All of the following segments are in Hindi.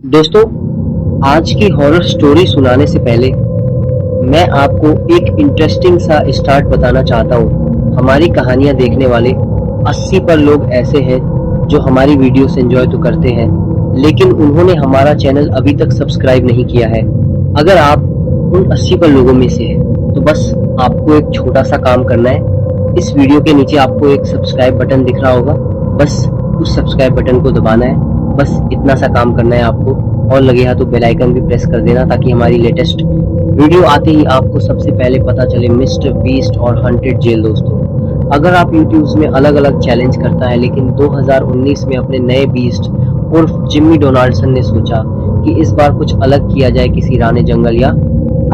दोस्तों, आज की हॉरर स्टोरी सुनाने से पहले मैं आपको एक इंटरेस्टिंग सा स्टार्ट बताना चाहता हूँ। हमारी कहानियाँ देखने वाले 80 पर लोग ऐसे हैं जो हमारी वीडियोस एंजॉय तो करते हैं, लेकिन उन्होंने हमारा चैनल अभी तक सब्सक्राइब नहीं किया है। अगर आप उन 80 पर लोगों में से हैं, तो बस आपको एक छोटा सा काम करना है। इस वीडियो के नीचे आपको एक सब्सक्राइब बटन दिख रहा होगा, बस उस सब्सक्राइब बटन को दबाना है। बस इतना सा काम करना है आपको, और लगे हाथ तो बेल आइकन भी प्रेस कर देना ताकि हमारी लेटेस्ट वीडियो आते ही आपको सबसे पहले पता चले मिस्टर बीस्ट और हंटेड जेल। दोस्तों, अगर आप यूट्यूब में अलग अलग चैलेंज करता है, लेकिन 2019 में अपने नए बीस्ट उर्फ जिम्मी डोनाल्डसन ने सोचा कि इस बार कुछ अलग किया जाए किसी राने जंगल या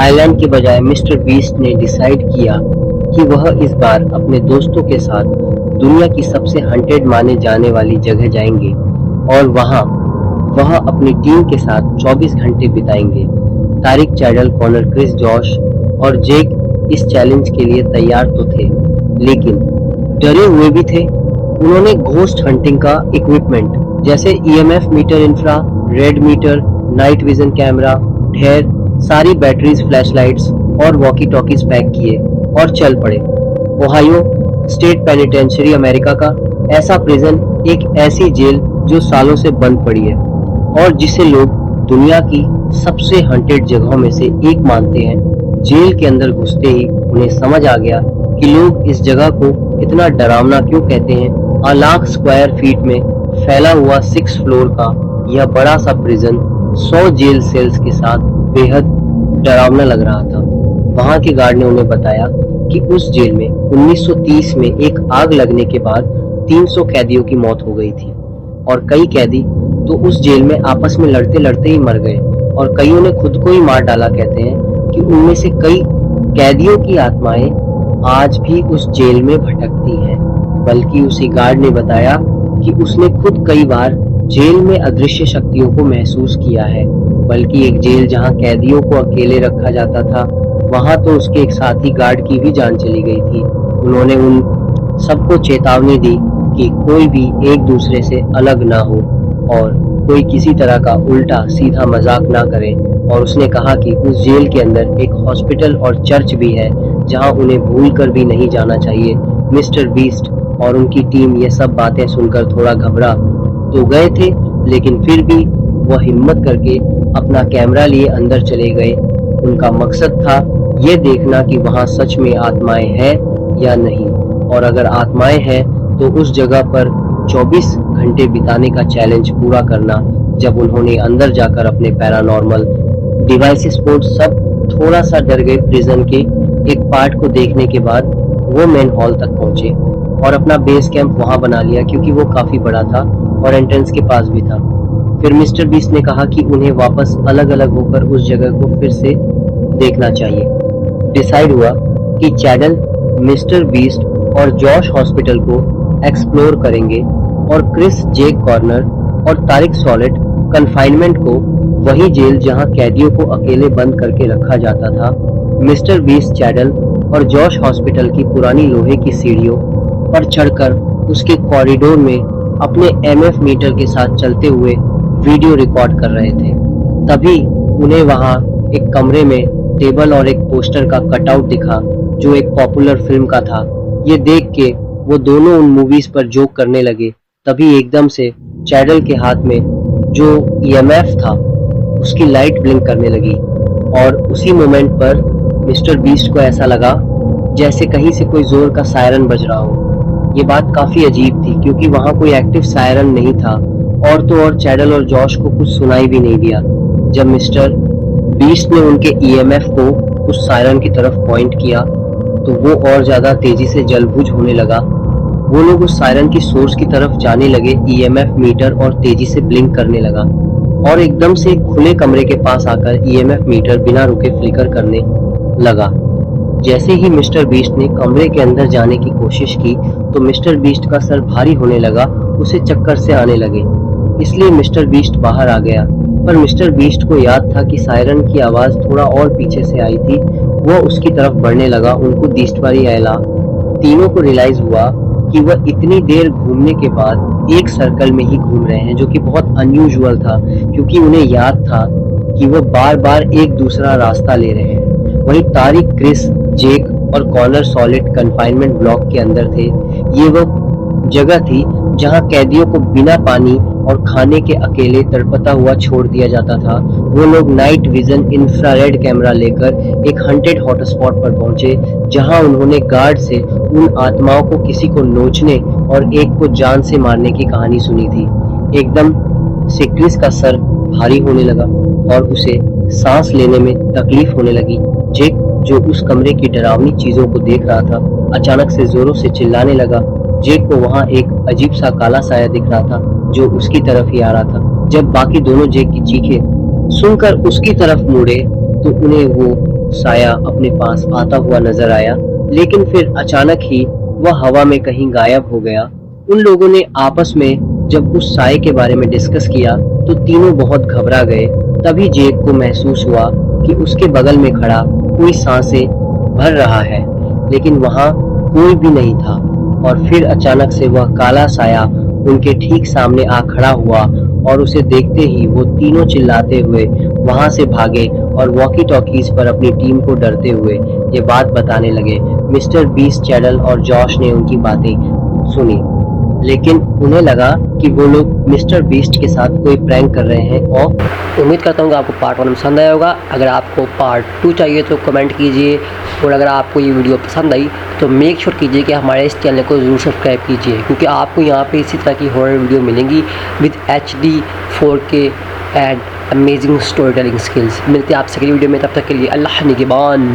आइलैंड के बजाय, मिस्टर बीस्ट ने डिसाइड किया कि वह इस बार अपने दोस्तों के साथ दुनिया की सबसे हंटेड माने जाने वाली जगह जाएंगे और वहां वह अपनी टीम के साथ 24 घंटे बिताएंगे। Tariq, Chadel, Connor, Chris, Josh और जेक इस चैलेंज के लिए तैयार तो थे, लेकिन डरे हुए भी थे। उन्होंने घोस्ट हंटिंग का इक्विपमेंट जैसे EMF meter, infrared meter, night vision camera, ढेर सारी बैटरीज, फ्लैशलाइट्स और वॉकी टॉकीज पैक किए और चल पड़े। ओहायो स्टेट पेनिटेंशियरी अमेरिका का ऐसा प्रिजन, एक ऐसी जेल जो सालों से बंद पड़ी है और जिसे लोग दुनिया की सबसे हंटेड जगहों में से एक मानते हैं। जेल के अंदर घुसते ही उन्हें समझ आ गया कि लोग इस जगह को इतना डरावना क्यों कहते हैं। 1 लाख स्क्वायर फीट में फैला हुआ 6 फ्लोर का यह बड़ा सा प्रिजन 100 जेल सेल्स के साथ बेहद डरावना लग रहा था। वहां के गार्ड ने उन्हें बताया कि उस जेल में 1930 में एक आग लगने के बाद 300 कैदियों की मौत हो गई थी और कई कैदी तो उस जेल में आपस में लड़ते लड़ते ही मर गए और कईयों ने खुद को ही मार डाला। कहते हैं कि उनमें से कई कैदियों की आत्माएं आज भी उस जेल में भटकती हैं। बल्कि उसी गार्ड ने बताया कि उसने खुद कई बार जेल में अदृश्य शक्तियों को महसूस किया है। बल्कि एक जेल जहां कैदियों को अकेले रखा जाता था, वहां तो उसके एक साथी गार्ड की भी जान चली गई थी। उन्होंने उन सबको चेतावनी दी कि कोई भी एक दूसरे से अलग ना हो और कोई किसी तरह का उल्टा सीधा मजाक ना करे। और उसने कहा कि उस जेल के अंदर एक हॉस्पिटल और चर्च भी है जहां उन्हें भूल कर भी नहीं जाना चाहिए। मिस्टर बीस्ट और उनकी टीम ये सब बातें सुनकर थोड़ा घबरा तो गए थे, लेकिन फिर भी वह हिम्मत करके अपना कैमरा लिए अंदर चले गए। उनका मकसद था ये देखना कि वहां सच में आत्माएं हैं या नहीं, और अगर आत्माएं हैं तो उस जगह पर 24 घंटे बिताने का चैलेंज पूरा करना। जब उन्होंने अंदर जाकर अपने पैरानॉर्मल डिवाइसेस को सब थोड़ा सा डर गए। प्रिजन के एक पार्ट को देखने के बाद वो मेन हॉल तक पहुंचे और अपना बेस कैंप वहां बना लिया, क्योंकि वो काफी बड़ा था और एंट्रेंस के पास भी था। फिर मिस्टर बीस्ट ने कहा कि उन्हें वापस अलग अलग होकर उस जगह को फिर से देखना चाहिए। डिसाइड हुआ कि चैडल, मिस्टर बीस्ट और जॉश हॉस्पिटल को एक्सप्लोर करेंगे और क्रिस, जेक, कॉर्नर और तारिक सॉलिड कन्फाइनमेंट को, वही जेल जहां कैदियों को अकेले बंद करके रखा जाता था। मिस्टर बीस्ट चैडल और जॉश हॉस्पिटल की पुरानी लोहे की सीढ़ियों पर चढ़कर उसके कॉरिडोर में अपने एमएफ मीटर के साथ चलते हुए वीडियो रिकॉर्ड कर रहे थे। तभी उन्हें वहां एक कमरे में टेबल और एक पोस्टर का कटआउट दिखा जो एक पॉपुलर फिल्म का था। ये देख के वो दोनों उन मूवीज पर जोक करने लगे। तभी एकदम से चैडल के हाथ में जो ईएमएफ था उसकी लाइट ब्लिंक करने लगी और उसी मोमेंट पर मिस्टर बीस्ट को ऐसा लगा जैसे कहीं से कोई जोर का सायरन बज रहा हो। ये बात काफी अजीब थी क्योंकि वहां कोई एक्टिव सायरन नहीं था, और तो और चैडल और जॉश को कुछ सुनाई भी नहीं दिया। जब मिस्टर बीस्ट ने उनके ईएमएफ को उस सायरन की तरफ पॉइंट किया तो वो और ज्यादा तेजी से जलबुझ होने लगा। वो लोग उस सायरन की सोर्स की तरफ जाने लगे। ईएमएफ मीटर और तेजी से ब्लिंक करने लगा और एकदम से खुले कमरे के पास आकर ईएमएफ मीटर बिना रुके फ्लिकर करने लगा। जैसे ही मिस्टर बीस्ट ने कमरे के अंदर जाने की कोशिश की तो मिस्टर बीस्ट का सर भारी होने लगा, उसे चक्कर से आने लगे। इसलिए मिस्टर बीस्ट बाहर आ गया, पर मिस्टर बीस्ट को याद था कि सायरन की आवाज थोड़ा और पीछे से आई थी। वो उसकी तरफ बढ़ने लगा, उनको दीष्टवारी आया। तीनों को रियलाइज हुआ कि वह इतनी देर घूमने के बाद एक सर्कल में ही घूम रहे हैं, जो कि बहुत अनयूजुअल था क्योंकि उन्हें याद था कि वह बार बार एक दूसरा रास्ता ले रहे हैं। वहीं तारिक, क्रिस, जेक और कॉनर सॉलिड कंफाइनमेंट ब्लॉक के अंदर थे। ये वह जगह थी जहां कैदियों को बिना पानी और खाने के अकेले तड़पता हुआ छोड़ दिया जाता था। वो लोग नाइट विजन इंफ्रारेड कैमरा लेकर एक हंटेड हॉटस्पॉट पर पहुंचे, जहां उन्होंने गार्ड से उन आत्माओं को किसी को नोचने और एक को जान से मारने की कहानी सुनी थी। एकदम से क्रिस का सर भारी होने लगा और उसे सांस लेने में तकलीफ होने लगी। जेक, जो उस कमरे की डरावनी चीजों को देख रहा था, अचानक से जोरों से चिल्लाने लगा। जेक को वहां एक अजीब सा काला साया दिख रहा था जो उसकी तरफ ही आ रहा था। जब बाकी दोनों जेक की चीखें सुनकर उसकी तरफ मुड़े तो उन्हें वो साया अपने पास आता हुआ नजर आया, लेकिन फिर अचानक ही वह हवा में कहीं गायब हो गया। उन लोगों ने आपस में जब उस साये के बारे में डिस्कस किया तो तीनों बहुत घबरा गए। तभी जेक को महसूस हुआ कि उसके बगल में खड़ा कोई सांसें भर रहा है, लेकिन वहां कोई भी नहीं था। और फिर अचानक से वह काला साया उनके ठीक सामने आ खड़ा हुआ और उसे देखते ही वो तीनों चिल्लाते हुए वहां से भागे और वॉकी टॉकीज पर अपनी टीम को डरते हुए ये बात बताने लगे। मिस्टर बीस्ट, चैडल और जॉश ने उनकी बातें सुनी, लेकिन उन्हें लगा कि वो लोग मिस्टर बीस्ट के साथ कोई प्रैंक कर रहे हैं। और उम्मीद करता हूँ कि आपको पार्ट 1 पसंद आया होगा। अगर आपको पार्ट 2 चाहिए तो कमेंट कीजिए, और अगर आपको ये वीडियो पसंद आई तो मेक श्योर कीजिए कि हमारे इस चैनल को ज़रूर सब्सक्राइब कीजिए, क्योंकि आपको यहाँ पे इसी तरह की हॉरर वीडियो मिलेंगी with HD 4K and amazing story telling skills. मिलते हैं आपसे अगली वीडियो में, तब तक के लिए अल्लाह निगहबान।